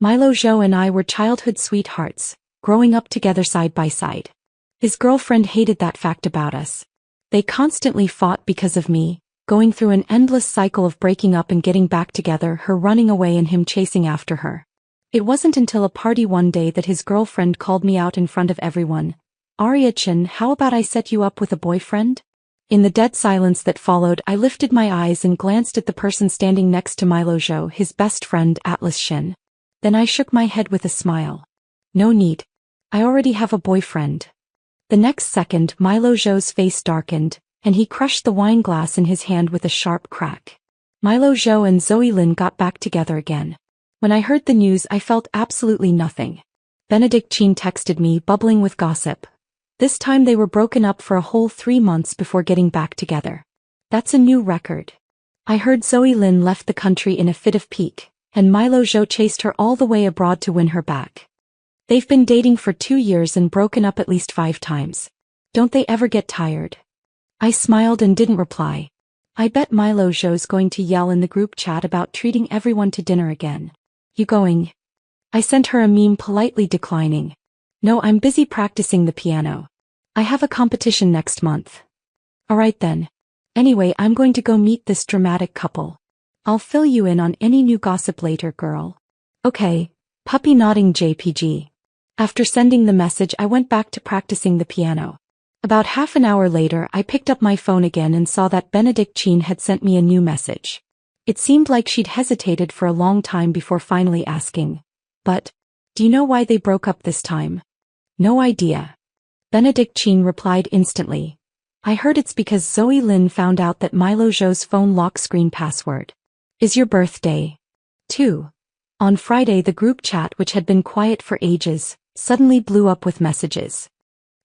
Milo Zhou and I were childhood sweethearts, growing up together side by side. His girlfriend hated that fact about us. They constantly fought because of me, going through an endless cycle of breaking up and getting back together, her running away and him chasing after her. It wasn't until a party one day that his girlfriend called me out in front of everyone. "Arya-chan, how about I set you up with a boyfriend?" In the dead silence that followed, I lifted my eyes and glanced at the person standing next to Milo Zhou, his best friend Atlas Shin. Then I shook my head with a smile. "No need. I already have a boyfriend." The next second, Milo Zhou's face darkened, and he crushed the wine glass in his hand with a sharp crack. Milo Zhou and Zoe Lin got back together again. When I heard the news, I felt absolutely nothing. Benedict Chin texted me, bubbling with gossip. This time they were broken up for a whole 3 months before getting back together. That's a new record. I heard Zoe Lin left the country in a fit of pique, and Milo Zhou chased her all the way abroad to win her back. They've been dating for 2 years and broken up at least 5 times. Don't they ever get tired? I smiled and didn't reply. I bet Milo Zhou's going to yell in the group chat about treating everyone to dinner again. "You going?" I sent her a meme politely declining. "No, I'm busy practicing the piano. I have a competition next month." "Alright then. Anyway, I'm going to go meet this dramatic couple. I'll fill you in on any new gossip later, girl." "Okay." Puppy nodding JPG. After sending the message, I went back to practicing the piano. About half an hour later, I picked up my phone again and saw that Benedict Chin had sent me a new message. It seemed like she'd hesitated for a long time before finally asking. "But, do you know why they broke up this time?" "No idea." Benedict Chin replied instantly. "I heard it's because Zoe Lin found out that Milo Zhou's phone lock screen password is your birthday, too." On Friday, the group chat, which had been quiet for ages, suddenly blew up with messages.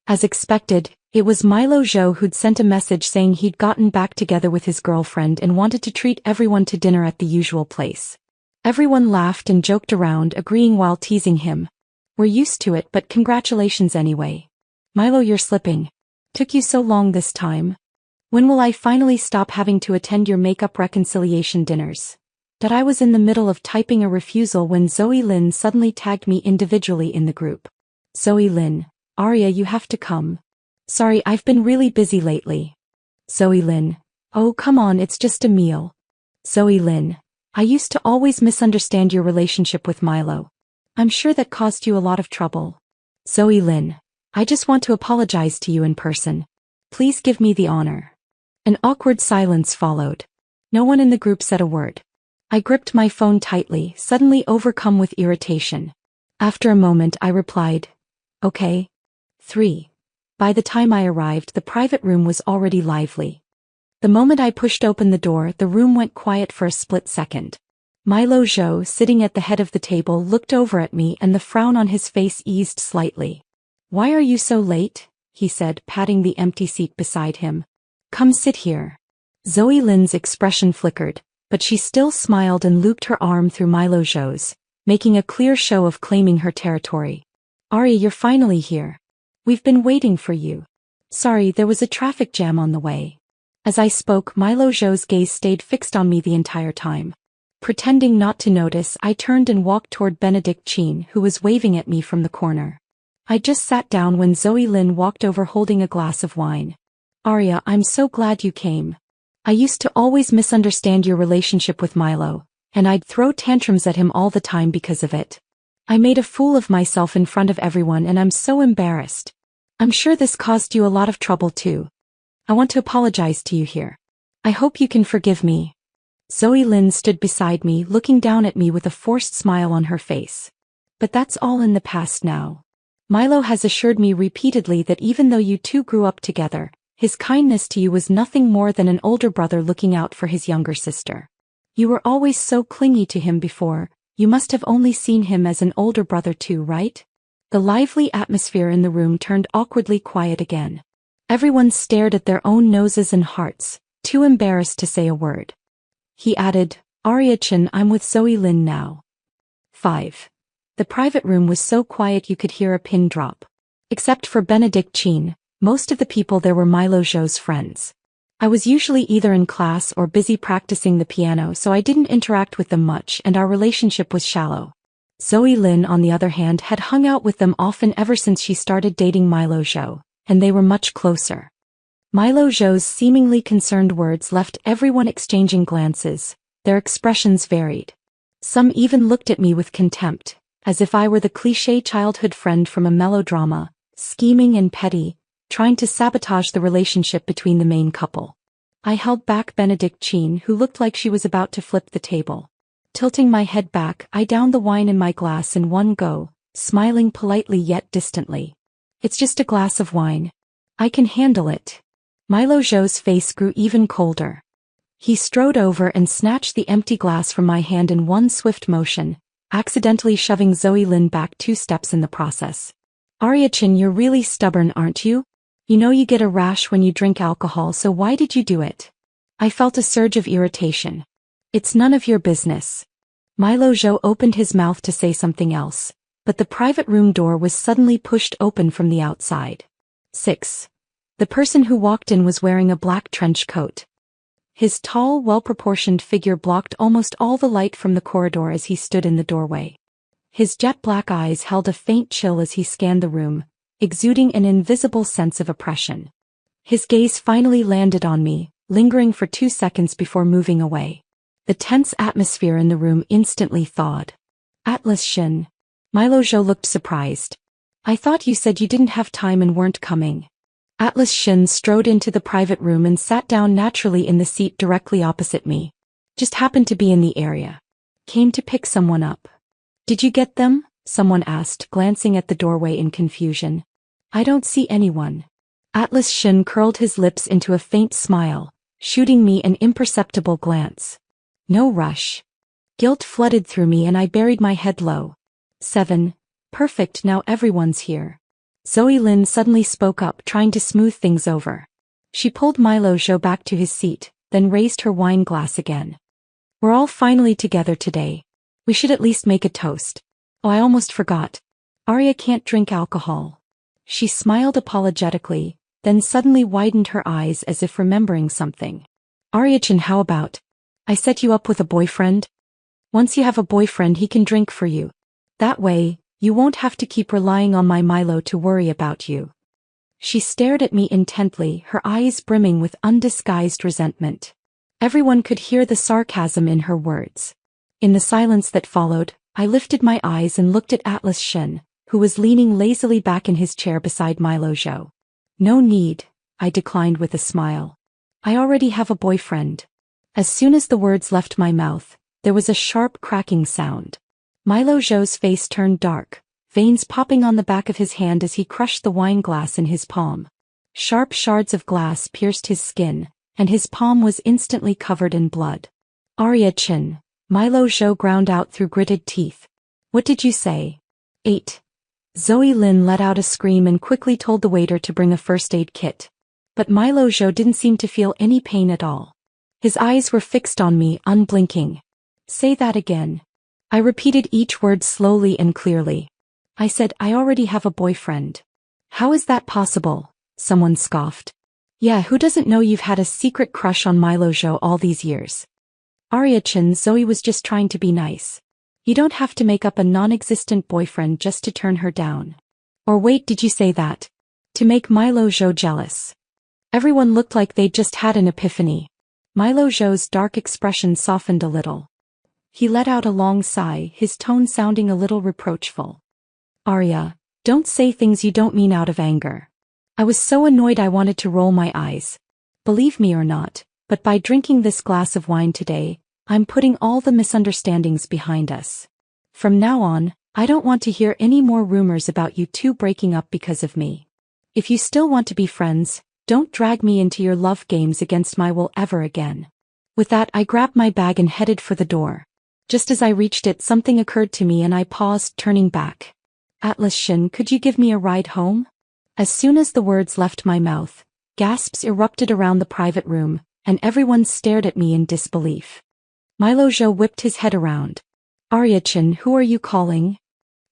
As expected, it was Milo Zhou who'd sent a message saying he'd gotten back together with his girlfriend and wanted to treat everyone to dinner at the usual place. Everyone laughed and joked around, agreeing while teasing him. "We're used to it, but congratulations anyway. Milo, you're slipping. Took you so long this time. When will I finally stop having to attend your makeup reconciliation dinners?" I was in the middle of typing a refusal when Zoe Lin suddenly tagged me individually in the group. "Zoe Lin, Arya, you have to come. Sorry, I've been really busy lately." Zoe Lin, "Oh, come on, it's just a meal." Zoe Lin, "I used to always misunderstand your relationship with Milo. I'm sure that caused you a lot of trouble." Zoe Lin, "I just want to apologize to you in person. Please give me the honor." An awkward silence followed. No one in the group said a word. I gripped my phone tightly, suddenly overcome with irritation. After a moment, I replied, "Okay." 3. By the time I arrived, the private room was already lively. The moment I pushed open the door, the room went quiet for a split second. Milo Zhou, sitting at the head of the table, looked over at me and the frown on his face eased slightly. "Why are you so late?" he said, patting the empty seat beside him. "Come sit here." Zoe Lin's expression flickered, but she still smiled and looped her arm through Milo Zhou's, making a clear show of claiming her territory. "Arya, you're finally here. We've been waiting for you. Sorry, there was a traffic jam on the way." As I spoke, Milo Zhou's gaze stayed fixed on me the entire time. Pretending not to notice, I turned and walked toward Benedict Chin, who was waving at me from the corner. I just sat down when Zoe Lin walked over holding a glass of wine. "Arya, I'm so glad you came. I used to always misunderstand your relationship with Milo, and I'd throw tantrums at him all the time because of it. I made a fool of myself in front of everyone and I'm so embarrassed. I'm sure this caused you a lot of trouble too. I want to apologize to you here. I hope you can forgive me." Zoe Lin stood beside me, looking down at me with a forced smile on her face. "But that's all in the past now. Milo has assured me repeatedly that even though you two grew up together, his kindness to you was nothing more than an older brother looking out for his younger sister. You were always so clingy to him before, you must have only seen him as an older brother too, right?" The lively atmosphere in the room turned awkwardly quiet again. Everyone stared at their own noses and hearts, too embarrassed to say a word. He added, "Arya-chan, I'm with Zoe Lin now." 5. The private room was so quiet you could hear a pin drop. Except for Benedict Chin, most of the people there were Milo Zhou's friends. I was usually either in class or busy practicing the piano, so I didn't interact with them much and our relationship was shallow. Zoe Lynn, on the other hand, had hung out with them often ever since she started dating Milo Zhou, and they were much closer. Milo Zhou's seemingly concerned words left everyone exchanging glances. Their expressions varied. Some even looked at me with contempt, as if I were the cliché childhood friend from a melodrama, scheming and petty, trying to sabotage the relationship between the main couple. I held back Benedict Chin, who looked like she was about to flip the table. Tilting my head back, I downed the wine in my glass in one go, smiling politely yet distantly. It's just a glass of wine. I can handle it. Milo Zhou's face grew even colder. He strode over and snatched the empty glass from my hand in one swift motion, accidentally shoving Zoe Lynn back 2 steps in the process. Arya-chan, you're really stubborn, aren't you? You know you get a rash when you drink alcohol, so why did you do it? I felt a surge of irritation. It's none of your business. Milo Zhou opened his mouth to say something else, but the private room door was suddenly pushed open from the outside. 6. The person who walked in was wearing a black trench coat. His tall, well-proportioned figure blocked almost all the light from the corridor as he stood in the doorway. His jet-black eyes held a faint chill as he scanned the room, exuding an invisible sense of oppression. His gaze finally landed on me, lingering for 2 seconds before moving away. The tense atmosphere in the room instantly thawed. Atlas Shin. Milo Zhou looked surprised. I thought you said you didn't have time and weren't coming. Atlas Shin strode into the private room and sat down naturally in the seat directly opposite me. Just happened to be in the area. Came to pick someone up. Did you get them? Someone asked, glancing at the doorway in confusion. I don't see anyone. Atlas Shin curled his lips into a faint smile, shooting me an imperceptible glance. No rush. Guilt flooded through me and I buried my head low. 7. Perfect, now everyone's here. Zoe Lynn suddenly spoke up, trying to smooth things over. She pulled Milo Zhou back to his seat, then raised her wine glass again. We're all finally together today. We should at least make a toast. Oh, I almost forgot. Arya can't drink alcohol. She smiled apologetically, then suddenly widened her eyes as if remembering something. Arya-chan, how about? I set you up with a boyfriend? Once you have a boyfriend, he can drink for you. That way, you won't have to keep relying on my Milo to worry about you. She stared at me intently, her eyes brimming with undisguised resentment. Everyone could hear the sarcasm in her words. In the silence that followed, I lifted my eyes and looked at Atlas Shin, who was leaning lazily back in his chair beside Milo Zhou. No need, I declined with a smile. I already have a boyfriend. As soon as the words left my mouth, there was a sharp cracking sound. Milo Zhou's face turned dark, veins popping on the back of his hand as he crushed the wine glass in his palm. Sharp shards of glass pierced his skin, and his palm was instantly covered in blood. Arya-chan, Milo Zhou ground out through gritted teeth. What did you say? 8. Zoe Lynn let out a scream and quickly told the waiter to bring a first aid kit. But Milo Zhou didn't seem to feel any pain at all. His eyes were fixed on me, unblinking. Say that again. I repeated each word slowly and clearly. I said, I already have a boyfriend. How is that possible? Someone scoffed. Yeah, who doesn't know you've had a secret crush on Milo Zhou all these years? Arya-chan, Zoe was just trying to be nice. You don't have to make up a non-existent boyfriend just to turn her down. Or wait, did you say that? To make Milo Zhou jealous. Everyone looked like they'd just had an epiphany. Milo Zhou's dark expression softened a little. He let out a long sigh, his tone sounding a little reproachful. Arya, don't say things you don't mean out of anger. I was so annoyed I wanted to roll my eyes. Believe me or not, but by drinking this glass of wine today, I'm putting all the misunderstandings behind us. From now on, I don't want to hear any more rumors about you two breaking up because of me. If you still want to be friends, don't drag me into your love games against my will ever again. With that, I grabbed my bag and headed for the door. Just as I reached it, something occurred to me and I paused, turning back. Atlas Shin, could you give me a ride home? As soon as the words left my mouth, gasps erupted around the private room, and everyone stared at me in disbelief. Milo Zhou whipped his head around. Arya-chan, who are you calling?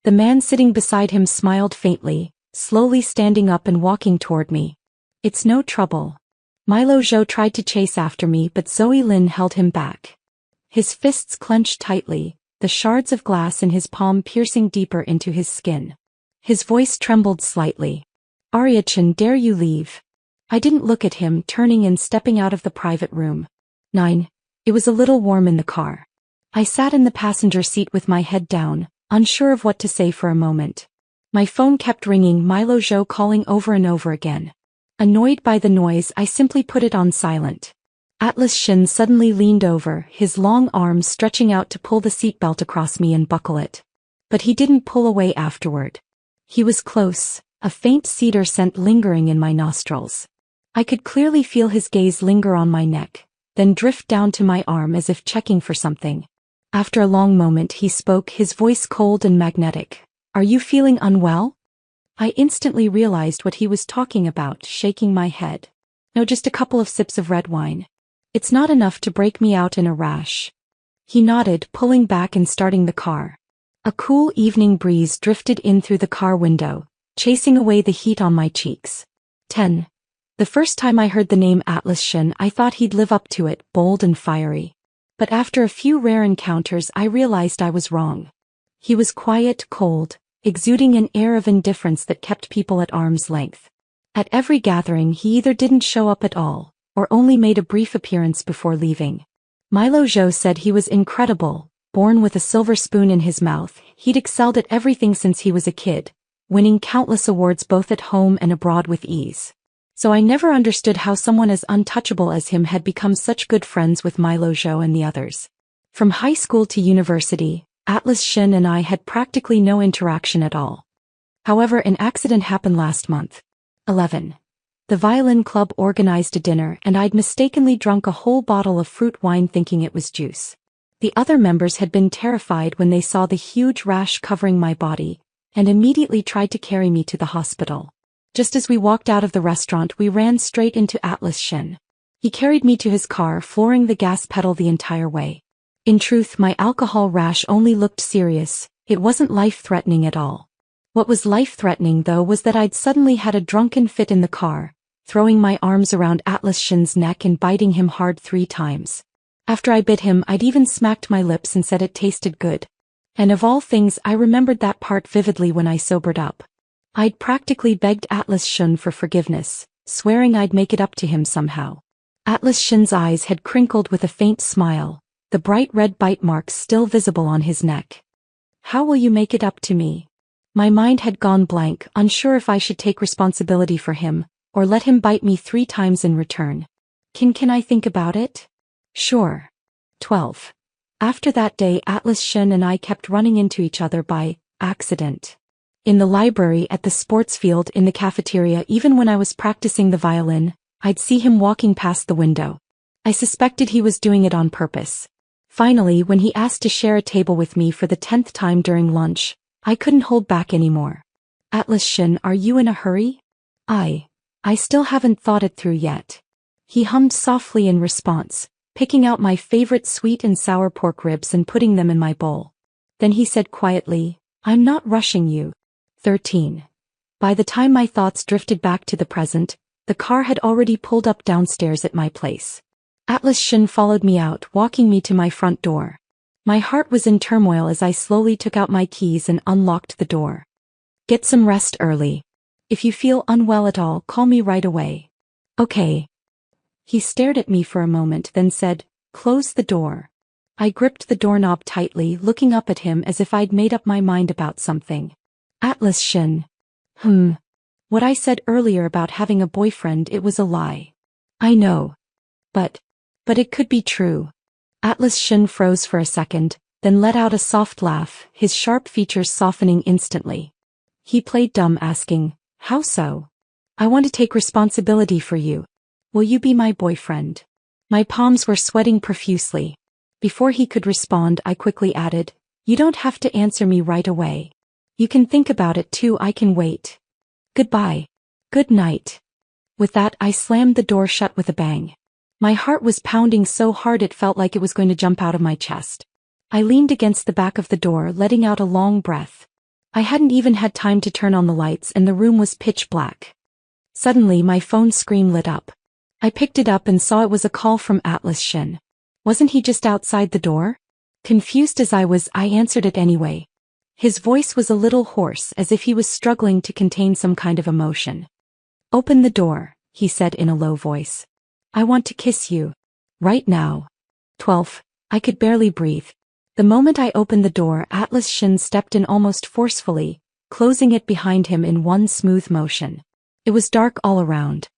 The man sitting beside him smiled faintly, slowly standing up and walking toward me. It's no trouble. Milo Zhou tried to chase after me, but Zoe Lynn held him back. His fists clenched tightly, the shards of glass in his palm piercing deeper into his skin. His voice trembled slightly. Ariadne, dare you leave? I didn't look at him, turning and stepping out of the private room. 9. It was a little warm in the car. I sat in the passenger seat with my head down, unsure of what to say for a moment. My phone kept ringing, Milo Zhou calling over and over again. Annoyed by the noise, I simply put it on silent. Atlas Shin suddenly leaned over, his long arms stretching out to pull the seatbelt across me and buckle it. But he didn't pull away afterward. He was close, a faint cedar scent lingering in my nostrils. I could clearly feel his gaze linger on my neck, then drift down to my arm as if checking for something. After a long moment he spoke, his voice cold and magnetic. Are you feeling unwell? I instantly realized what he was talking about, shaking my head. No, just a couple of sips of red wine. It's not enough to break me out in a rash. He nodded, pulling back and starting the car. A cool evening breeze drifted in through the car window, chasing away the heat on my cheeks. 10. The first time I heard the name Atlas Shin, I thought he'd live up to it, bold and fiery. But after a few rare encounters, I realized I was wrong. He was quiet, cold, exuding an air of indifference that kept people at arm's length. At every gathering he either didn't show up at all, or only made a brief appearance before leaving. Milo Zhou said he was incredible, born with a silver spoon in his mouth. He'd excelled at everything since he was a kid, winning countless awards both at home and abroad with ease. So I never understood how someone as untouchable as him had become such good friends with Milo Zhou and the others. From high school to university, Atlas Shin and I had practically no interaction at all. However, an accident happened last month. 11. The violin club organized a dinner and I'd mistakenly drunk a whole bottle of fruit wine thinking it was juice. The other members had been terrified when they saw the huge rash covering my body, and immediately tried to carry me to the hospital. Just as we walked out of the restaurant, we ran straight into Atlas Shin. He carried me to his car, flooring the gas pedal the entire way. In truth, my alcohol rash only looked serious, it wasn't life-threatening at all. What was life-threatening though was that I'd suddenly had a drunken fit in the car, throwing my arms around Atlas Shin's neck and biting him hard 3 times. After I bit him, I'd even smacked my lips and said it tasted good. And of all things, I remembered that part vividly when I sobered up. I'd practically begged Atlas Shin for forgiveness, swearing I'd make it up to him somehow. Atlas Shin's eyes had crinkled with a faint smile, the bright red bite marks still visible on his neck. How will you make it up to me? My mind had gone blank, unsure if I should take responsibility for him, or let him bite me 3 times in return. Can I think about it? Sure. 12. After that day, Atlas Shin and I kept running into each other by accident. In the library, at the sports field, in the cafeteria, even when I was practicing the violin, I'd see him walking past the window. I suspected he was doing it on purpose. Finally, when he asked to share a table with me for the 10th time during lunch, I couldn't hold back anymore. Atlas Shin, are you in a hurry? I still haven't thought it through yet. He hummed softly in response, picking out my favorite sweet and sour pork ribs and putting them in my bowl. Then he said quietly, I'm not rushing you. 13. By the time my thoughts drifted back to the present, the car had already pulled up downstairs at my place. Atlas Shin followed me out, walking me to my front door. My heart was in turmoil as I slowly took out my keys and unlocked the door. Get some rest early. If you feel unwell at all, call me right away. Okay. He stared at me for a moment, then said, close the door. I gripped the doorknob tightly, looking up at him as if I'd made up my mind about something. Atlas Shin. What I said earlier about having a boyfriend, it was a lie. I know. But it could be true. Atlas Shin froze for a second, then let out a soft laugh, his sharp features softening instantly. He played dumb, asking, how so? I want to take responsibility for you. Will you be my boyfriend? My palms were sweating profusely. Before he could respond, I quickly added, you don't have to answer me right away. You can think about it too, I can wait. Goodbye. Good night. With that, I slammed the door shut with a bang. My heart was pounding so hard it felt like it was going to jump out of my chest. I leaned against the back of the door, letting out a long breath. I hadn't even had time to turn on the lights and the room was pitch black. Suddenly, my phone screen lit up. I picked it up and saw it was a call from Atlas Shin. Wasn't he just outside the door? Confused as I was, I answered it anyway. His voice was a little hoarse, as if he was struggling to contain some kind of emotion. "Open the door," he said in a low voice. "I want to kiss you. Right now." 12. I could barely breathe. The moment I opened the door, Atlas Shin stepped in almost forcefully, closing it behind him in one smooth motion. It was dark all around.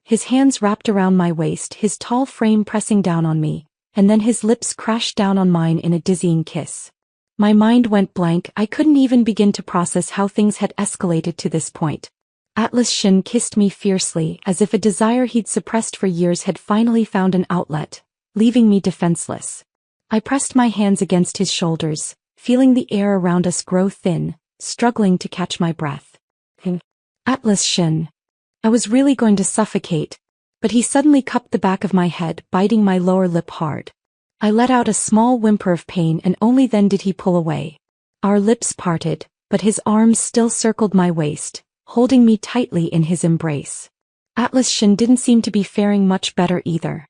His hands wrapped around my waist, his tall frame pressing down on me, and then his lips crashed down on mine in a dizzying kiss. My mind went blank. I couldn't even begin to process how things had escalated to this point. Atlas Shin kissed me fiercely, as if a desire he'd suppressed for years had finally found an outlet, leaving me defenseless. I pressed my hands against his shoulders, feeling the air around us grow thin, struggling to catch my breath. Atlas Shin. I was really going to suffocate, but he suddenly cupped the back of my head, biting my lower lip hard. I let out a small whimper of pain, and only then did he pull away. Our lips parted, but his arms still circled my waist, holding me tightly in his embrace. Atlas Shin didn't seem to be faring much better either.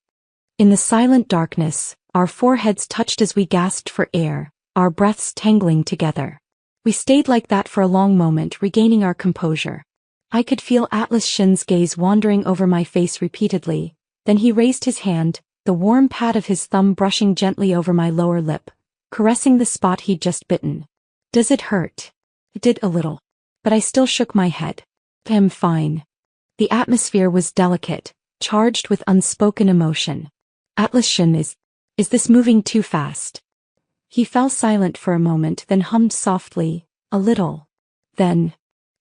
In the silent darkness, our foreheads touched as we gasped for air, our breaths tangling together. We stayed like that for a long moment, regaining our composure. I could feel Atlas Shin's gaze wandering over my face repeatedly, then he raised his hand, the warm pad of his thumb brushing gently over my lower lip, caressing the spot he'd just bitten. "Does it hurt?" It did a little. But I still shook my head. "I'm fine." The atmosphere was delicate, charged with unspoken emotion. "Atlas Shin, is this moving too fast?" He fell silent for a moment, then hummed softly, "A little." Then,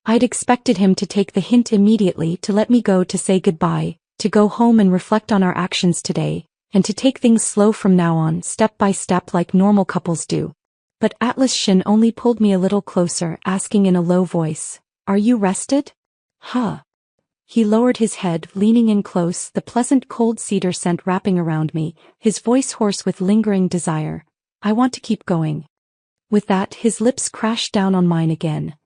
I'd expected him to take the hint immediately, to let me go, to say goodbye, to go home and reflect on our actions today, and to take things slow from now on, step by step like normal couples do. But Atlas Shin only pulled me a little closer, asking in a low voice, "Are you rested?" "Huh." He lowered his head, leaning in close, the pleasant cold cedar scent wrapping around me, his voice hoarse with lingering desire. "I want to keep going." With that, his lips crashed down on mine again.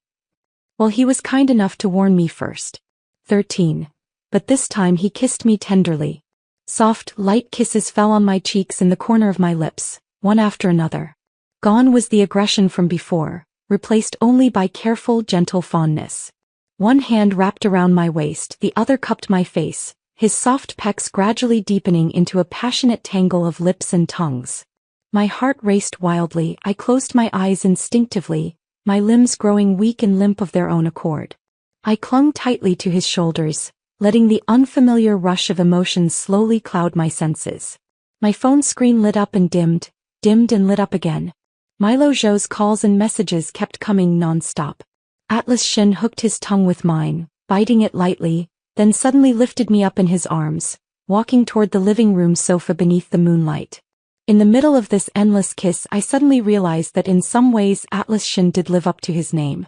Well, he was kind enough to warn me first. 13. But this time he kissed me tenderly. Soft, light kisses fell on my cheeks and the corner of my lips, one after another. Gone was the aggression from before, replaced only by careful, gentle fondness. One hand wrapped around my waist, the other cupped my face, his soft pecks gradually deepening into a passionate tangle of lips and tongues. My heart raced wildly. I closed my eyes instinctively, my limbs growing weak and limp of their own accord. I clung tightly to his shoulders, letting the unfamiliar rush of emotions slowly cloud my senses. My phone screen lit up and dimmed and lit up again. Milo Zhou's calls and messages kept coming non-stop. Atlas Shin hooked his tongue with mine, biting it lightly, then suddenly lifted me up in his arms, walking toward the living room sofa beneath the moonlight. In the middle of this endless kiss, I suddenly realized that in some ways Atlas Shin did live up to his name.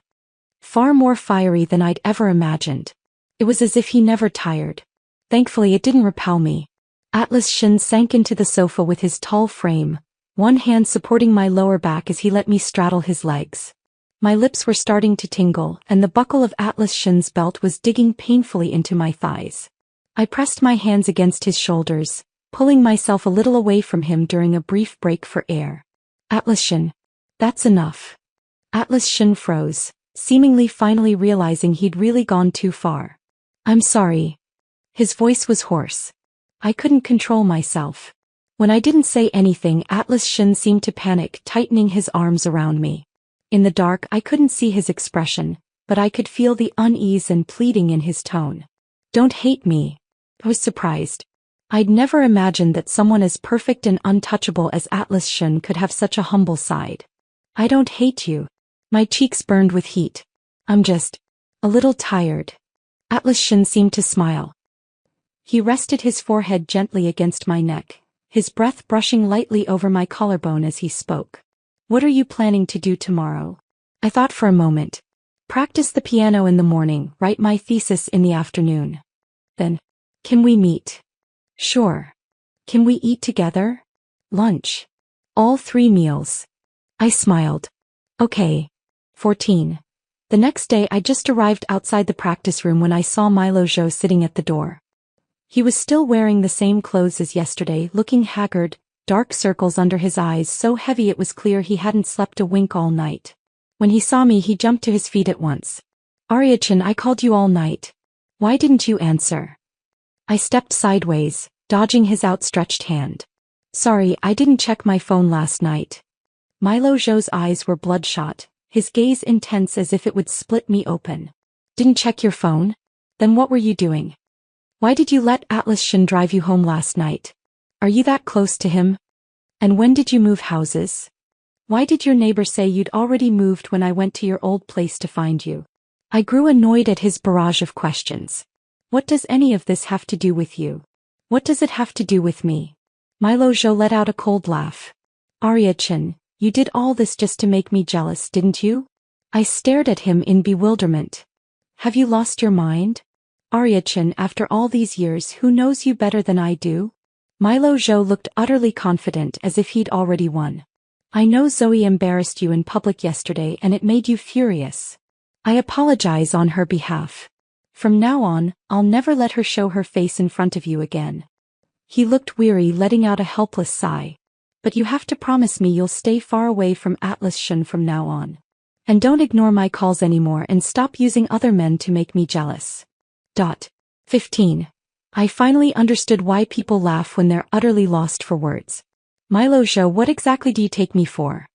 Far more fiery than I'd ever imagined. It was as if he never tired. Thankfully it didn't repel me. Atlas Shin sank into the sofa with his tall frame, one hand supporting my lower back as he let me straddle his legs. My lips were starting to tingle, and the buckle of Atlas Shin's belt was digging painfully into my thighs. I pressed my hands against his shoulders, pulling myself a little away from him during a brief break for air. "Atlas Shin, that's enough." Atlas Shin froze, seemingly finally realizing he'd really gone too far. "I'm sorry." His voice was hoarse. I couldn't control myself. When I didn't say anything, Atlas Shin seemed to panic, tightening his arms around me. In the dark, I couldn't see his expression, but I could feel the unease and pleading in his tone. "Don't hate me." I was surprised. I'd never imagined that someone as perfect and untouchable as Atlas Shin could have such a humble side. "I don't hate you." My cheeks burned with heat. "I'm just a little tired." Atlas Shin seemed to smile. He rested his forehead gently against my neck, his breath brushing lightly over my collarbone as he spoke. "What are you planning to do tomorrow?" I thought for a moment. "Practice the piano in the morning, write my thesis in the afternoon. Then, can we meet?" "Sure." "Can we eat together?" "Lunch." "All 3 meals." I smiled. "Okay." 14. The next day I just arrived outside the practice room when I saw Milo Zhou sitting at the door. He was still wearing the same clothes as yesterday, looking haggard, dark circles under his eyes so heavy it was clear he hadn't slept a wink all night. When he saw me, he jumped to his feet at once. Arya-chan, I called you all night. Why didn't you answer? I stepped sideways, dodging his outstretched hand. Sorry, I didn't check my phone last night. Milo Zhou's eyes were bloodshot, his gaze intense as if it would split me open. Didn't check your phone? Then what were you doing? Why did you let Atlas Shin drive you home last night? Are you that close to him? And when did you move houses? Why did your neighbor say you'd already moved when I went to your old place to find you? I grew annoyed at his barrage of questions. What does any of this have to do with you? What does it have to do with me? Milo Zhou let out a cold laugh. Arya-chan, you did all this just to make me jealous, didn't you? I stared at him in bewilderment. Have you lost your mind? Arya-chan, after all these years, who knows you better than I do? Milo Zhou looked utterly confident, as if he'd already won. I know Zoe embarrassed you in public yesterday and it made you furious. I apologize on her behalf. From now on, I'll never let her show her face in front of you again. He looked weary, letting out a helpless sigh. But you have to promise me you'll stay far away from Atlas Shun from now on. And don't ignore my calls anymore and stop using other men to make me jealous. 15. I finally understood why people laugh when they're utterly lost for words. Milo Zhou, what exactly do you take me for?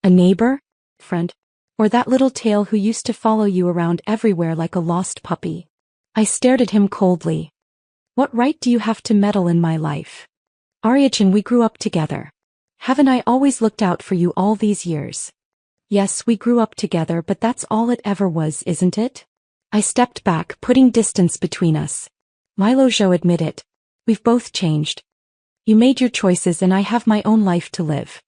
A neighbor? Friend? Or that little tail who used to follow you around everywhere like a lost puppy? I stared at him coldly. What right do you have to meddle in my life? Arya-chan, we grew up together. Haven't I always looked out for you all these years? Yes, we grew up together, but that's all it ever was, isn't it? I stepped back, putting distance between us. Milo Zhou, admit it. We've both changed. You made your choices and I have my own life to live.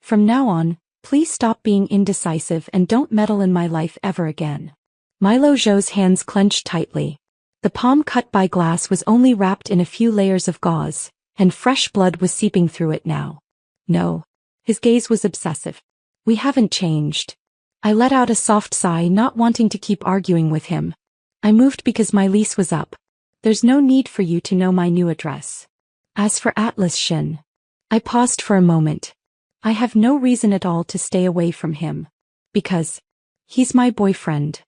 From now on, please stop being indecisive and don't meddle in my life ever again. Milo Zhou's hands clenched tightly. The palm cut by glass was only wrapped in a few layers of gauze, and fresh blood was seeping through it now. No. His gaze was obsessive. We haven't changed. I let out a soft sigh, not wanting to keep arguing with him. I moved because my lease was up. There's no need for you to know my new address. As for Atlas Shin, I paused for a moment. I have no reason at all to stay away from him. Because he's my boyfriend.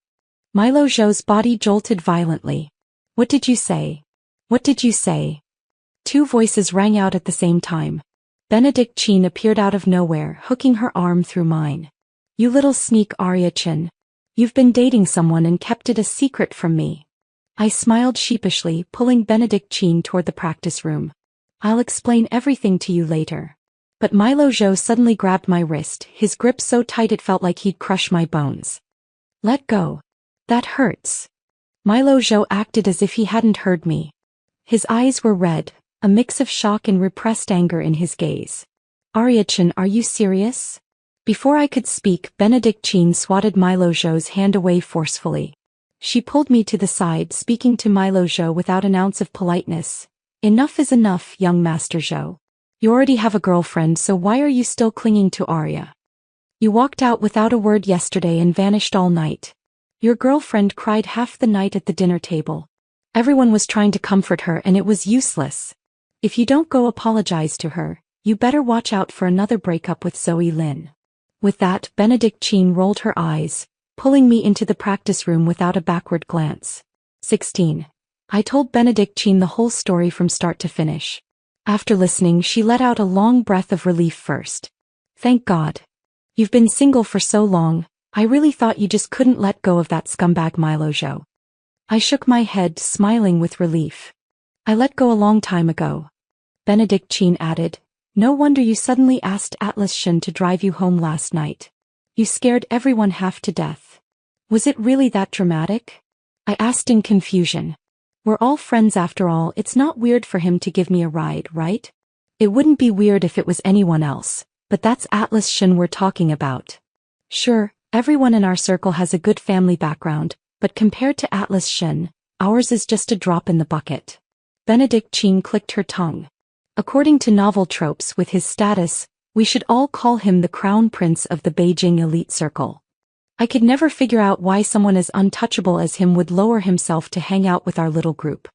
Milo Zhou's body jolted violently. What did you say? What did you say? Two voices rang out at the same time. Benedict Chin appeared out of nowhere, hooking her arm through mine. You little sneak, Arya-chan. You've been dating someone and kept it a secret from me. I smiled sheepishly, pulling Benedict Chin toward the practice room. I'll explain everything to you later. But Milo Zhou suddenly grabbed my wrist, his grip so tight it felt like he'd crush my bones. Let go. That hurts. Milo Zhou acted as if he hadn't heard me. His eyes were red, a mix of shock and repressed anger in his gaze. Arya-chan, are you serious? Before I could speak, Benedict Chin swatted Milo Zhou's hand away forcefully. She pulled me to the side, speaking to Milo Zhou without an ounce of politeness. Enough is enough, young Master Zhou. You already have a girlfriend, so why are you still clinging to Arya? You walked out without a word yesterday and vanished all night. Your girlfriend cried half the night at the dinner table. Everyone was trying to comfort her and it was useless. If you don't go apologize to her, you better watch out for another breakup with Zoe Lin. With that, Benedict Chin rolled her eyes, pulling me into the practice room without a backward glance. 16. I told Benedict Chin the whole story from start to finish. After listening, she let out a long breath of relief first. Thank God. You've been single for so long, I really thought you just couldn't let go of that scumbag Milo Zhou. I shook my head, smiling with relief. I let go a long time ago. Benedict Chin added, no wonder you suddenly asked Atlas Shin to drive you home last night. You scared everyone half to death. Was it really that dramatic? I asked in confusion. We're all friends after all, it's not weird for him to give me a ride, right? It wouldn't be weird if it was anyone else, but that's Atlas Shin we're talking about. Sure, everyone in our circle has a good family background, but compared to Atlas Shin, ours is just a drop in the bucket. Benedict Chin clicked her tongue. According to novel tropes, with his status, we should all call him the crown prince of the Beijing elite circle. I could never figure out why someone as untouchable as him would lower himself to hang out with our little group.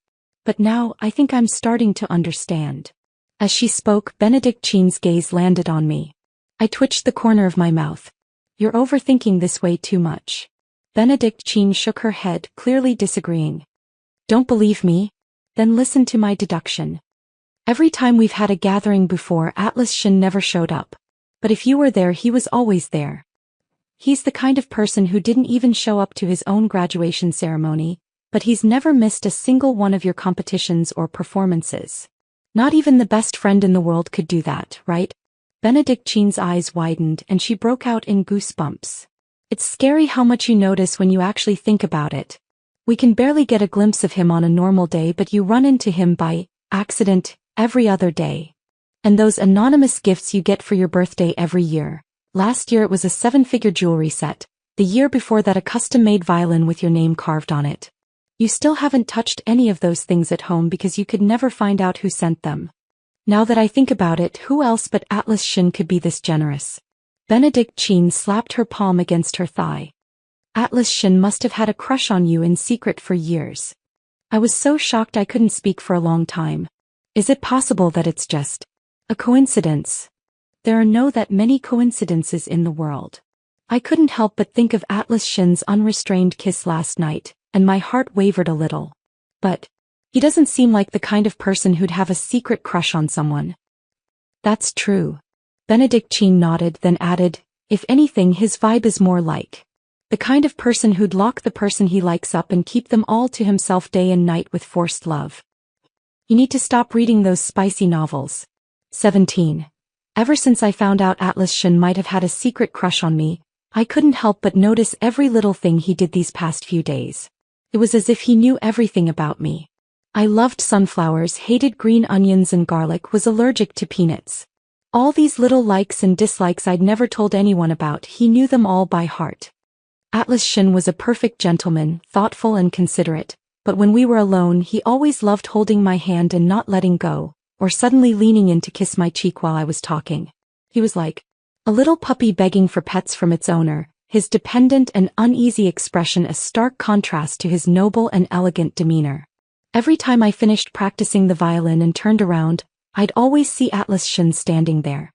But now, I think I'm starting to understand. As she spoke, Benedictine's gaze landed on me. I twitched the corner of my mouth. You're overthinking this way too much. Benedictine shook her head, clearly disagreeing. Don't believe me? Then listen to my deduction. Every time we've had a gathering before, Atlas Shin never showed up. But if you were there, he was always there. He's the kind of person who didn't even show up to his own graduation ceremony, but he's never missed a single one of your competitions or performances. Not even the best friend in the world could do that, right? Benedictine's eyes widened and she broke out in goosebumps. It's scary how much you notice when you actually think about it. We can barely get a glimpse of him on a normal day, but you run into him by accident every other day. And those anonymous gifts you get for your birthday every year. Last year it was a 7-figure jewelry set. The year before that a custom-made violin with your name carved on it. You still haven't touched any of those things at home because you could never find out who sent them. Now that I think about it, who else but Atlas Shin could be this generous? Benedictine slapped her palm against her thigh. Atlas Shin must have had a crush on you in secret for years. I was so shocked I couldn't speak for a long time. Is it possible that it's just a coincidence? There are no that many coincidences in the world. I couldn't help but think of Atlas Shin's unrestrained kiss last night, and my heart wavered a little. But he doesn't seem like the kind of person who'd have a secret crush on someone. That's true. Benedictine nodded, then added, if anything, his vibe is more like the kind of person who'd lock the person he likes up and keep them all to himself day and night with forced love. You need to stop reading those spicy novels. 17. Ever since I found out Atlas Shin might have had a secret crush on me, I couldn't help but notice every little thing he did these past few days. It was as if he knew everything about me. I loved sunflowers, hated green onions and garlic, was allergic to peanuts. All these little likes and dislikes I'd never told anyone about, he knew them all by heart. Atlas Shin was a perfect gentleman, thoughtful and considerate, but when we were alone he always loved holding my hand and not letting go, or suddenly leaning in to kiss my cheek while I was talking. He was like a little puppy begging for pets from its owner, his dependent and uneasy expression a stark contrast to his noble and elegant demeanor. Every time I finished practicing the violin and turned around, I'd always see Atlas Shin standing there.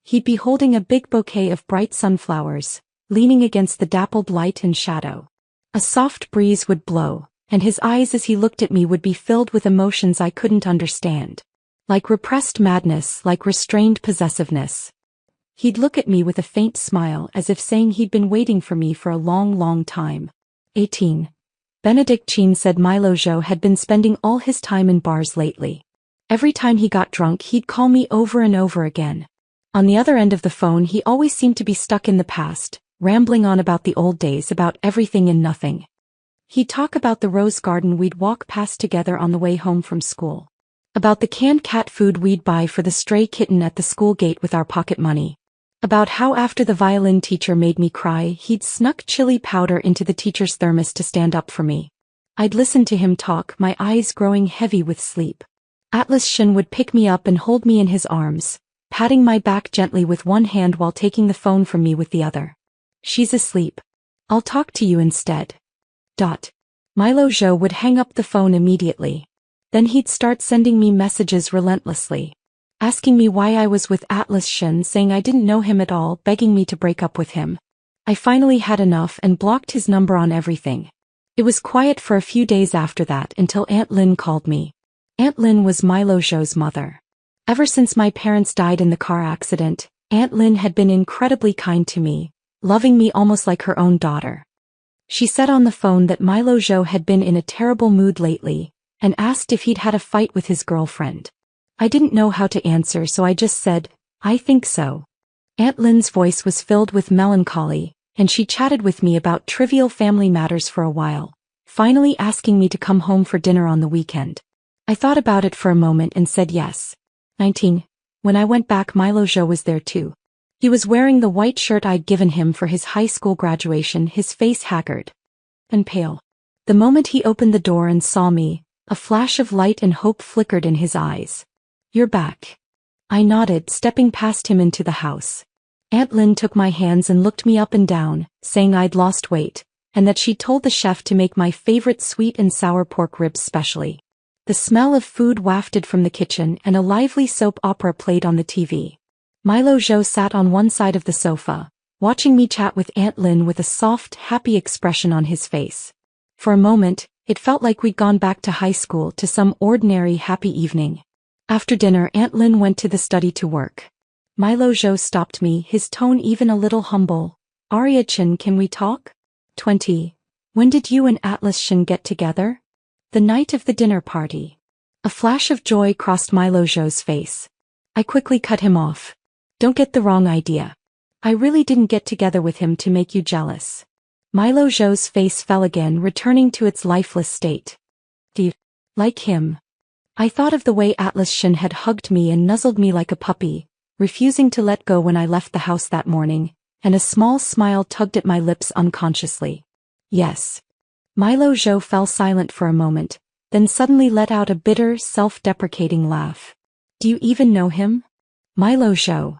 He'd be holding a big bouquet of bright sunflowers, leaning against the dappled light and shadow. A soft breeze would blow, and his eyes as he looked at me would be filled with emotions I couldn't understand. Like repressed madness, like restrained possessiveness. He'd look at me with a faint smile as if saying he'd been waiting for me for a long, long time. 18. Benedictine said Milo Zhou had been spending all his time in bars lately. Every time he got drunk he'd call me over and over again. On the other end of the phone he always seemed to be stuck in the past, rambling on about the old days, about everything and nothing. He'd talk about the rose garden we'd walk past together on the way home from school. About the canned cat food we'd buy for the stray kitten at the school gate with our pocket money. About how after the violin teacher made me cry, he'd snuck chili powder into the teacher's thermos to stand up for me. I'd listen to him talk, my eyes growing heavy with sleep. Atlas Shin would pick me up and hold me in his arms, patting my back gently with one hand while taking the phone from me with the other. She's asleep. I'll talk to you instead. Milo Zhou would hang up the phone immediately. Then he'd start sending me messages relentlessly. Asking me why I was with Atlas Shin, saying I didn't know him at all, begging me to break up with him. I finally had enough and blocked his number on everything. It was quiet for a few days after that until Aunt Lin called me. Aunt Lin was Milo Zhou's mother. Ever since my parents died in the car accident, Aunt Lin had been incredibly kind to me, loving me almost like her own daughter. She said on the phone that Milo Zhou had been in a terrible mood lately, and asked if he'd had a fight with his girlfriend. I didn't know how to answer, so I just said, I think so. Aunt Lin's voice was filled with melancholy, and she chatted with me about trivial family matters for a while, finally asking me to come home for dinner on the weekend. I thought about it for a moment and said yes. 19. When I went back, Milo Zhou was there too. He was wearing the white shirt I'd given him for his high school graduation, his face haggard and pale. The moment he opened the door and saw me, a flash of light and hope flickered in his eyes. You're back. I nodded, stepping past him into the house. Aunt Lin took my hands and looked me up and down, saying I'd lost weight, and that she'd told the chef to make my favorite sweet and sour pork ribs specially. The smell of food wafted from the kitchen and a lively soap opera played on the TV. Milo Zhou sat on one side of the sofa, watching me chat with Aunt Lin with a soft, happy expression on his face. For a moment, it felt like we'd gone back to high school to some ordinary, happy evening. After dinner, Aunt Lin went to the study to work. Milo Zhou stopped me, his tone even a little humble. Arya-chan, can we talk? 20. When did you and Atlas-chan get together? The night of the dinner party. A flash of joy crossed Milo Zhou's face. I quickly cut him off. Don't get the wrong idea. I really didn't get together with him to make you jealous. Milo Zhou's face fell again, returning to its lifeless state. Do you like him? I thought of the way Atlas-chan had hugged me and nuzzled me like a puppy, refusing to let go when I left the house that morning, and a small smile tugged at my lips unconsciously. Yes. Milo Zhou fell silent for a moment, then suddenly let out a bitter, self-deprecating laugh. Do you even know him? Milo Zhou.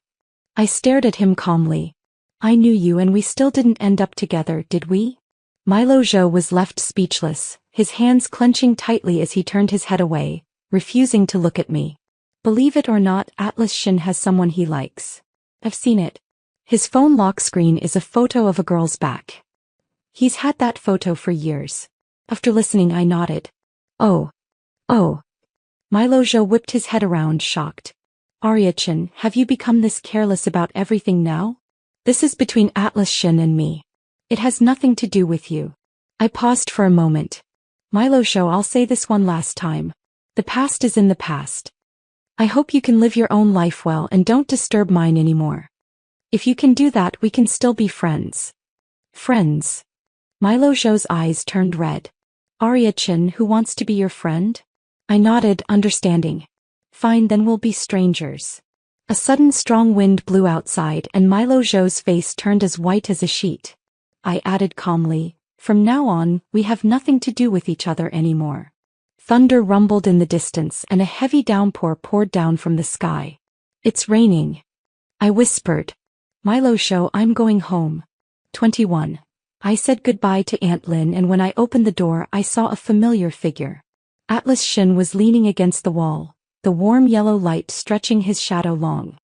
I stared at him calmly. I knew you and we still didn't end up together, did we? Milo Zhou was left speechless, his hands clenching tightly as he turned his head away, refusing to look at me. Believe it or not, Atlas-chan has someone he likes. I've seen it. His phone lock screen is a photo of a girl's back. He's had that photo for years. After listening, I nodded. Oh. Milo Zhou whipped his head around, shocked. Arya-chan, have you become this careless about everything now? This is between Atlas-chan and me. It has nothing to do with you. I paused for a moment. Milo Zhou, I'll say this one last time. The past is in the past. I hope you can live your own life well and don't disturb mine anymore. If you can do that, we can still be friends. Friends? Milo Zhou's eyes turned red. Arya-chan, who wants to be your friend? I nodded, understanding. Fine, then we'll be strangers. A sudden strong wind blew outside and Milo Zhou's face turned as white as a sheet. I added calmly, from now on, we have nothing to do with each other anymore. Thunder rumbled in the distance and a heavy downpour poured down from the sky. It's raining. I whispered. Milo Zhou, I'm going home. 21. I said goodbye to Aunt Lin and when I opened the door I saw a familiar figure. Atlas-chan was leaning against the wall, the warm yellow light stretching his shadow long.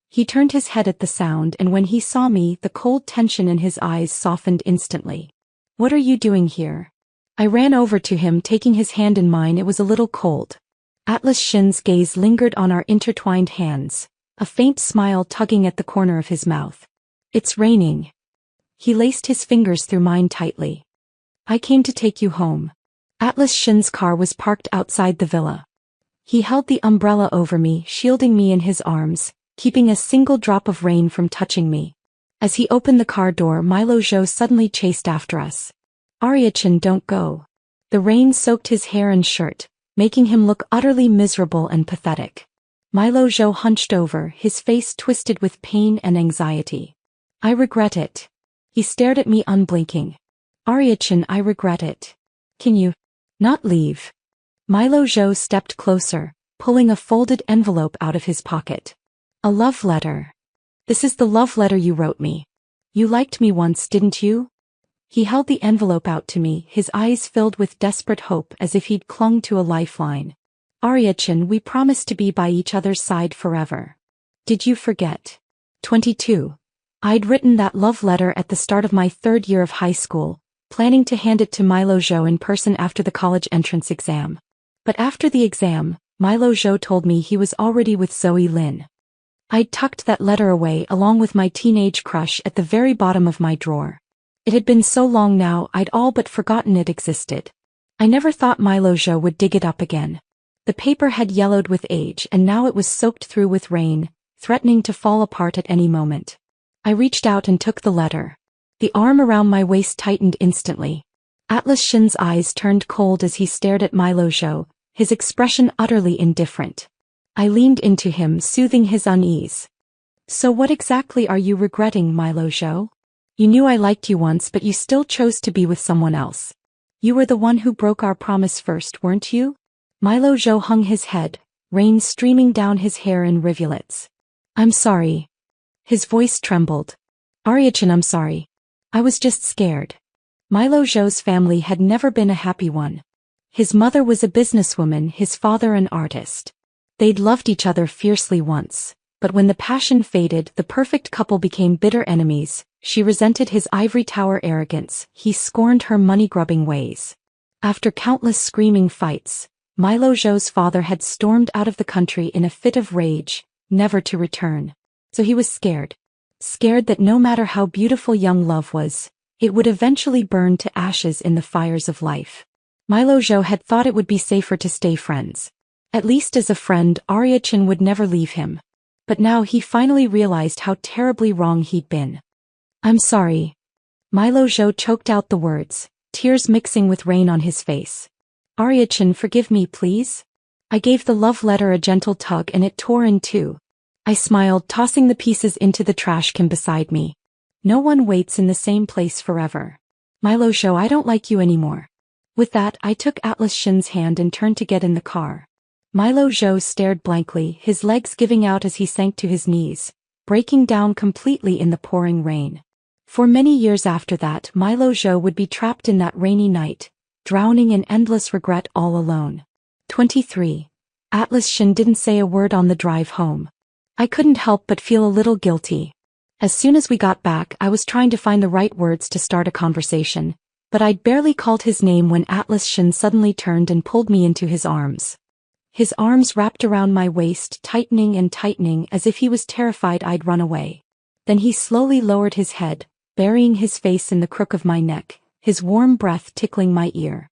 He turned his head at the sound and when he saw me the cold tension in his eyes softened instantly. What are you doing here? I ran over to him, taking his hand in mine. It was a little cold. Atlas-chan's gaze lingered on our intertwined hands, a faint smile tugging at the corner of his mouth. It's raining. He laced his fingers through mine tightly. I came to take you home. Atlas-chan's car was parked outside the villa. He held the umbrella over me, shielding me in his arms, keeping a single drop of rain from touching me. As he opened the car door, Milo Zhou suddenly chased after us. Arya-chan, don't go. The rain soaked his hair and shirt, making him look utterly miserable and pathetic. Milo Zhou hunched over, his face twisted with pain and anxiety. I regret it. He stared at me unblinking. Arya-chan, I regret it. Can you not leave? Milo Zhou stepped closer, pulling a folded envelope out of his pocket. A love letter. This is the love letter you wrote me. You liked me once, didn't you? He held the envelope out to me, his eyes filled with desperate hope as if he'd clung to a lifeline. Arya-chan, we promised to be by each other's side forever. Did you forget? 22. I'd written that love letter at the start of my 3rd year of high school, planning to hand it to Milo Zhou in person after the college entrance exam. But after the exam, Milo Zhou told me he was already with Zoe Lin. I'd tucked that letter away along with my teenage crush at the very bottom of my drawer. It had been so long now I'd all but forgotten it existed. I never thought Milo Zhou would dig it up again. The paper had yellowed with age and now it was soaked through with rain, threatening to fall apart at any moment. I reached out and took the letter. The arm around my waist tightened instantly. Atlas-chan's eyes turned cold as he stared at Milo Zhou, his expression utterly indifferent. I leaned into him, soothing his unease. So what exactly are you regretting, Milo Zhou? You knew I liked you once but you still chose to be with someone else. You were the one who broke our promise first, weren't you? Milo Zhou hung his head, rain streaming down his hair in rivulets. I'm sorry. His voice trembled. Arya-chan, I'm sorry. I was just scared. Milo Zhou's family had never been a happy one. His mother was a businesswoman, his father an artist. They'd loved each other fiercely once, but when the passion faded, the perfect couple became bitter enemies. She resented his ivory tower arrogance, he scorned her money-grubbing ways. After countless screaming fights, Milo Zhou's father had stormed out of the country in a fit of rage, never to return. So he was scared. Scared that no matter how beautiful young love was, it would eventually burn to ashes in the fires of life. Milo Zhou had thought it would be safer to stay friends. At least as a friend, Arya Chen would never leave him. But now he finally realized how terribly wrong he'd been. "I'm sorry." Milo Zhou choked out the words, tears mixing with rain on his face. "Arya Chen, forgive me, please?" I gave the love letter a gentle tug and it tore in two. I smiled, tossing the pieces into the trash can beside me. No one waits in the same place forever. "Milo Zhou, I don't like you anymore." With that, I took Atlas Shin's hand and turned to get in the car. Milo Zhou stared blankly, his legs giving out as he sank to his knees, breaking down completely in the pouring rain. For many years after that, Milo Zhou would be trapped in that rainy night, drowning in endless regret all alone. 23. Atlas Shin didn't say a word on the drive home. I couldn't help but feel a little guilty. As soon as we got back, I was trying to find the right words to start a conversation, but I'd barely called his name when Atlas Shin suddenly turned and pulled me into his arms. His arms wrapped around my waist, tightening and tightening as if he was terrified I'd run away. Then he slowly lowered his head, burying his face in the crook of my neck, his warm breath tickling my ear.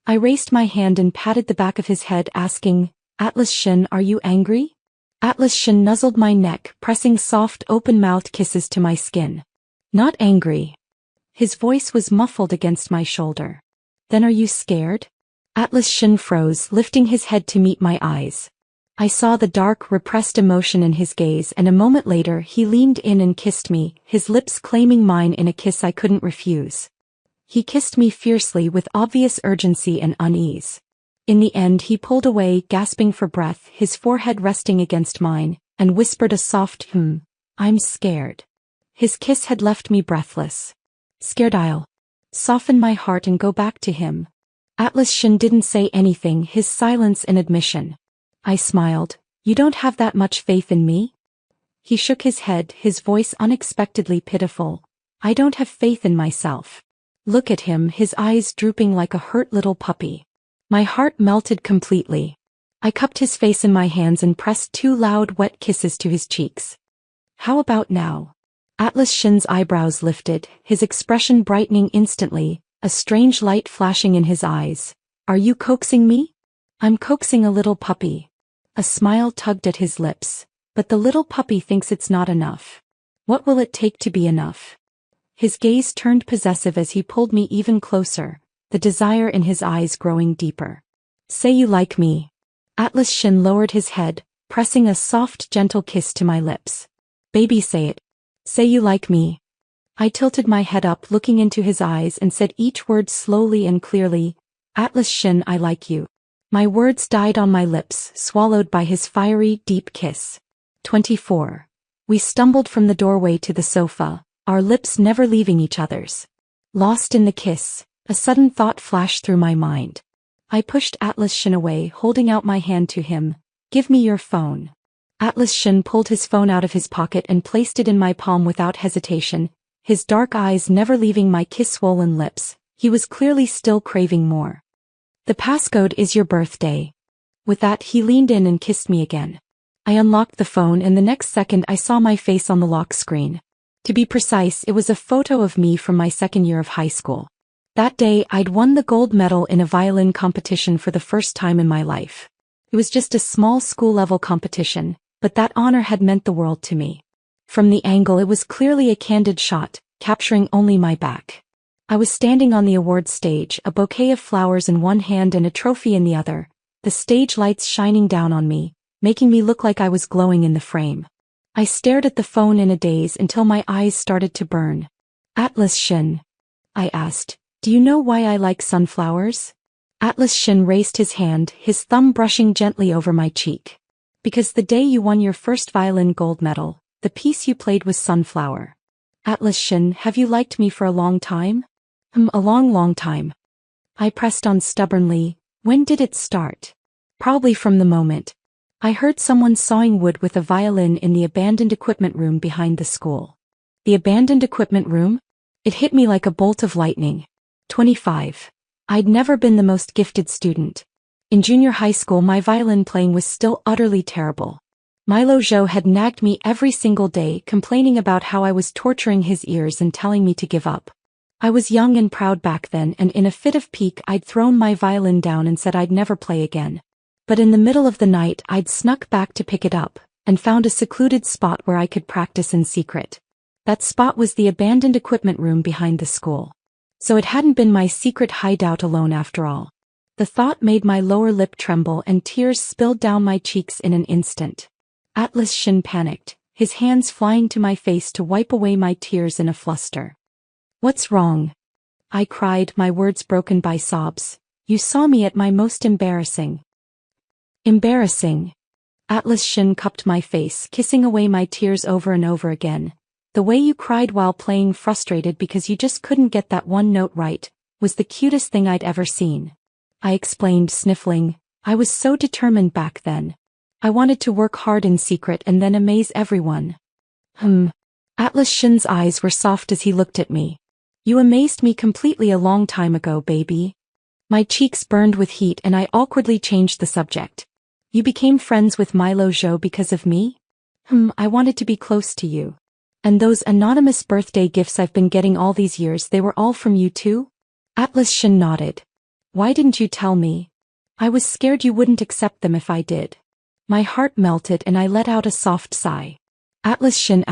I raised my hand and patted the back of his head, asking, "Atlas Shin, are you angry?" Atlas Shin nuzzled my neck, pressing soft, open-mouthed kisses to my skin. "Not angry." His voice was muffled against my shoulder. "Then are you scared?" Atlas Shin froze, lifting his head to meet my eyes. I saw the dark, repressed emotion in his gaze, and a moment later he leaned in and kissed me, his lips claiming mine in a kiss I couldn't refuse. He kissed me fiercely with obvious urgency and unease. In the end he pulled away, gasping for breath, his forehead resting against mine, and whispered a soft, "I'm scared." His kiss had left me breathless. Scared I'll soften my heart and go back to him. Atlas Shin didn't say anything, his silence an admission. I smiled. "You don't have that much faith in me?" He shook his head, his voice unexpectedly pitiful. "I don't have faith in myself." Look at him, his eyes drooping like a hurt little puppy. My heart melted completely. I cupped his face in my hands and pressed 2 loud, wet kisses to his cheeks. "How about now?" Atlas Shin's eyebrows lifted, his expression brightening instantly, a strange light flashing in his eyes. "Are you coaxing me?" "I'm coaxing a little puppy." A smile tugged at his lips. "But the little puppy thinks it's not enough. What will it take to be enough?" His gaze turned possessive as he pulled me even closer, the desire in his eyes growing deeper. "Say you like me." Atlas Shin lowered his head, pressing a soft, gentle kiss to my lips. "Baby, say it. Say you like me." I tilted my head up, looking into his eyes, and said each word slowly and clearly, "Atlas Shin, I like you." My words died on my lips, swallowed by his fiery, deep kiss. 24. We stumbled from the doorway to the sofa, our lips never leaving each other's. Lost in the kiss, a sudden thought flashed through my mind. I pushed Atlas Shin away, holding out my hand to him. "Give me your phone." Atlas Shin pulled his phone out of his pocket and placed it in my palm without hesitation, his dark eyes never leaving my kiss-swollen lips. He was clearly still craving more. "The passcode is your birthday." With that, he leaned in and kissed me again. I unlocked the phone, and the next second I saw my face on the lock screen. To be precise, it was a photo of me from my second year of high school. That day, I'd won the gold medal in a violin competition for the first time in my life. It was just a small school-level competition, but that honor had meant the world to me. From the angle, it was clearly a candid shot, capturing only my back. I was standing on the awards stage, a bouquet of flowers in one hand and a trophy in the other, the stage lights shining down on me, making me look like I was glowing in the frame. I stared at the phone in a daze until my eyes started to burn. "Atlas Shin," I asked, "do you know why I like sunflowers?" Atlas Shin raised his hand, his thumb brushing gently over my cheek. "Because the day you won your first violin gold medal, the piece you played was Sunflower." "Atlas Shin, have you liked me for a long time?" A long, long time." I pressed on stubbornly. When did it start? Probably from the moment I heard someone sawing wood with a violin in the abandoned equipment room behind the school. The abandoned equipment room? It hit me like a bolt of lightning. 25. I'd never been the most gifted student. In junior high school, my violin playing was still utterly terrible. Milo Zhou had nagged me every single day, complaining about how I was torturing his ears and telling me to give up. I was young and proud back then, and in a fit of pique I'd thrown my violin down and said I'd never play again. But in the middle of the night I'd snuck back to pick it up, and found a secluded spot where I could practice in secret. That spot was the abandoned equipment room behind the school. So it hadn't been my secret hideout alone after all. The thought made my lower lip tremble and tears spilled down my cheeks in an instant. Atlas Shin panicked, his hands flying to my face to wipe away my tears in a fluster. "What's wrong?" I cried, my words broken by sobs. "You saw me at my most embarrassing." Embarrassing? Atlas Shin cupped my face, kissing away my tears over and over again. "The way you cried while playing, frustrated because you just couldn't get that one note right, was the cutest thing I'd ever seen." I explained, sniffling. "I was so determined back then. I wanted to work hard in secret and then amaze everyone." Atlas Shin's eyes were soft as he looked at me. "You amazed me completely a long time ago, baby." My cheeks burned with heat and I awkwardly changed the subject. "You became friends with Milo Zhou because of me?" I wanted to be close to you. "And those anonymous birthday gifts I've been getting all these years, they were all from you too?" Atlas Shin nodded. "Why didn't you tell me?" "I was scared you wouldn't accept them if I did." My heart melted and I let out a soft sigh. Atlas Shin,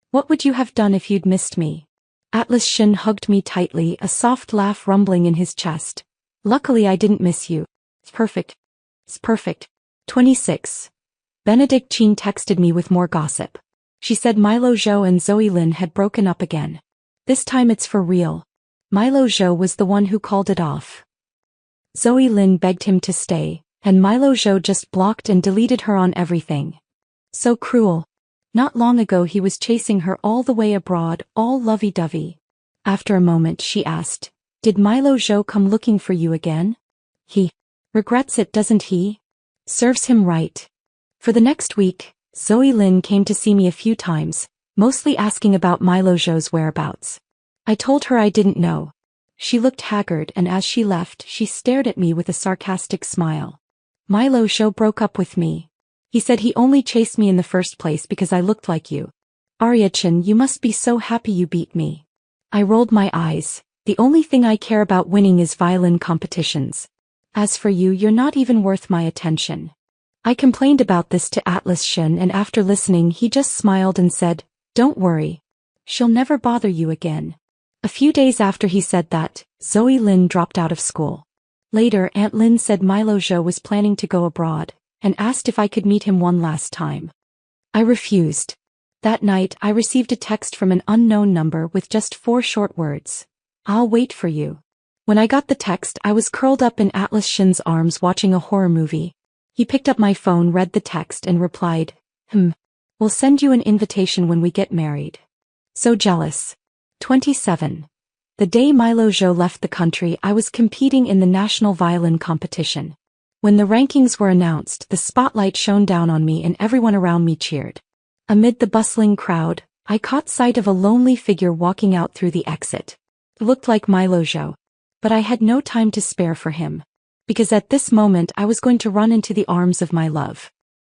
what would you have done if you'd missed me?" Atlas Shin hugged me tightly, a soft laugh rumbling in his chest. "Luckily I didn't miss you. It's perfect. It's perfect." 26. Benedict Chin texted me with more gossip. She said Milo Zhou and Zoe Lin had broken up again. This time it's for real. Milo Zhou was the one who called it off. Zoe Lin begged him to stay, and Milo Zhou just blocked and deleted her on everything. So cruel. Not long ago he was chasing her all the way abroad, all lovey-dovey. After a moment she asked, "Did Milo Zhou come looking for you again?" "He regrets it, doesn't he?" "Serves him right." For the next week, Zoe Lin came to see me a few times, mostly asking about Milo Zhou's whereabouts. I told her I didn't know. She looked haggard, and as she left she stared at me with a sarcastic smile. "Milo Zhou broke up with me. He said he only chased me in the first place because I looked like you. Arya-chan, you must be so happy you beat me." I rolled my eyes. "The only thing I care about winning is violin competitions. As for you, you're not even worth my attention." I complained about this to Atlas Shin, and after listening he just smiled and said, "Don't worry. She'll never bother you again." A few days after he said that, Zoe Lin dropped out of school. Later, Aunt Lin said Milo Zhou was planning to go abroad, and asked if I could meet him one last time. I refused. That night I received a text from an unknown number with just 4 short words. "I'll wait for you." When I got the text, I was curled up in Atlas Shin's arms watching a horror movie. He picked up my phone, read the text, and replied, "We'll send you an invitation when we get married." So jealous. 27. The day Milo Zhou left the country, I was competing in the national violin competition. When the rankings were announced, the spotlight shone down on me and everyone around me cheered. Amid the bustling crowd, I caught sight of a lonely figure walking out through the exit. It looked like Milo Zhou. But I had no time to spare for him. Because at this moment I was going to run into the arms of my love.